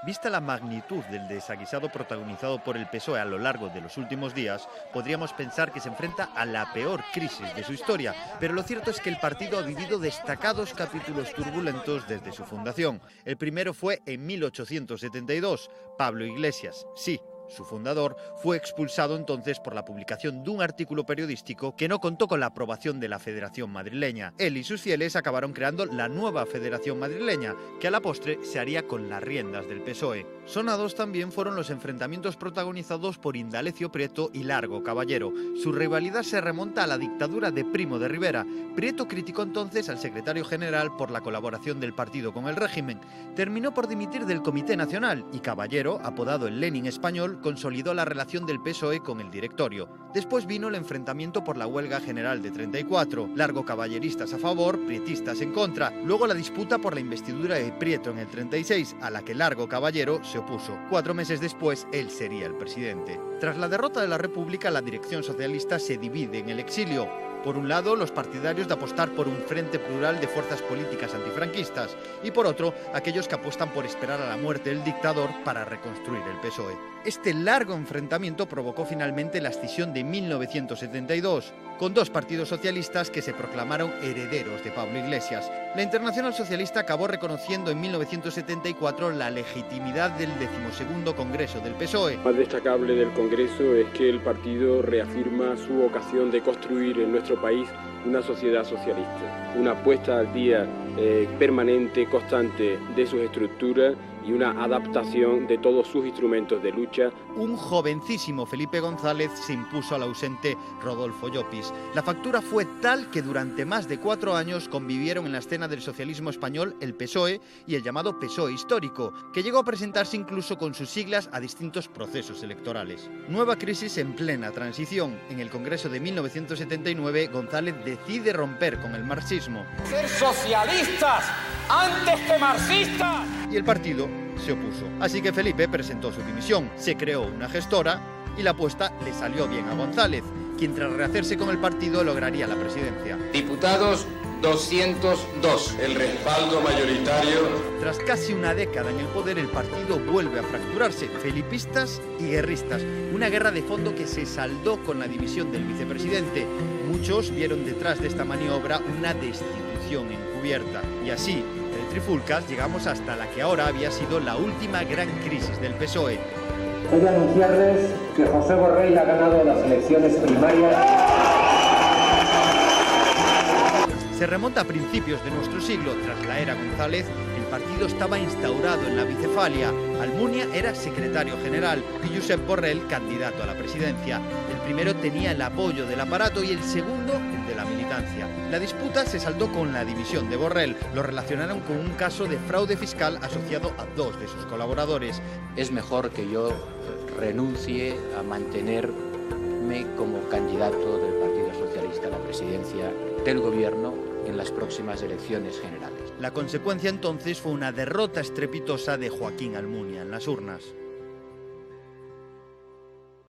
Vista la magnitud del desaguisado protagonizado por el PSOE a lo largo de los últimos días, podríamos pensar que se enfrenta a la peor crisis de su historia, pero lo cierto es que el partido ha vivido destacados capítulos turbulentos desde su fundación. El primero fue en 1872. Pablo Iglesias, sí, su fundador, fue expulsado entonces por la publicación de un artículo periodístico que no contó con la aprobación de la Federación Madrileña. Él y sus fieles acabaron creando la nueva Federación Madrileña, que a la postre se haría con las riendas del PSOE. Sonados también fueron los enfrentamientos protagonizados por Indalecio Prieto y Largo Caballero. Su rivalidad se remonta a la dictadura de Primo de Rivera. Prieto criticó entonces al secretario general por la colaboración del partido con el régimen. Terminó por dimitir del Comité Nacional y Caballero, apodado el Lenin español, consolidó la relación del PSOE con el directorio. Después vino el enfrentamiento por la huelga general de 34, Largo caballeristas a favor, prietistas en contra. Luego la disputa por la investidura de Prieto en el 36, a la que Largo Caballero se opuso. 4 meses después, él sería el presidente. Tras la derrota de la República, la dirección socialista se divide en el exilio. Por un lado, los partidarios de apostar por un frente plural de fuerzas políticas antifranquistas y por otro, aquellos que apuestan por esperar a la muerte del dictador para reconstruir el PSOE. Este largo enfrentamiento provocó finalmente la escisión de 1972, con 2 partidos socialistas que se proclamaron herederos de Pablo Iglesias. La Internacional Socialista acabó reconociendo en 1974 la legitimidad del 12º Congreso del PSOE. Lo más destacable del Congreso es que el partido reafirma su vocación de construir en nuestro país una sociedad socialista, una puesta al día permanente, constante de sus estructuras y una adaptación de todos sus instrumentos de lucha. Un jovencísimo Felipe González se impuso al ausente Rodolfo Llopis. La factura fue tal que durante más de 4 años convivieron en la escena del socialismo español el PSOE y el llamado PSOE histórico, que llegó a presentarse incluso con sus siglas a distintos procesos electorales. Nueva crisis en plena transición. En el Congreso de 1979, González decide romper con el marxismo. ¡Ser socialistas antes que marxistas! Y el partido se opuso. Así que Felipe presentó su dimisión, se creó una gestora y la apuesta le salió bien a González, quien tras rehacerse con el partido lograría la presidencia. Diputados 202, el respaldo mayoritario. Tras casi una década en el poder, el partido vuelve a fracturarse, felipistas y guerristas. Una guerra de fondo que se saldó con la dimisión del vicepresidente. Muchos vieron detrás de esta maniobra una destitución encubierta. Y así, del Trifulcas, llegamos hasta la que ahora había sido la última gran crisis del PSOE. Voy a anunciarles que José Borrell ha ganado las elecciones primarias. Se remonta a principios de nuestro siglo. Tras la era González, el partido estaba instaurado en la bicefalia. Almunia era secretario general y Josep Borrell candidato a la presidencia. El primero tenía el apoyo del aparato y el segundo el de la militancia. La disputa se saldó con la dimisión de Borrell. Lo relacionaron con un caso de fraude fiscal asociado a 2 de sus colaboradores. Es mejor que yo renuncie a mantenerme como candidato del Partido Socialista a la presidencia del Gobierno en las próximas elecciones generales. La consecuencia entonces fue una derrota estrepitosa de Joaquín Almunia en las urnas.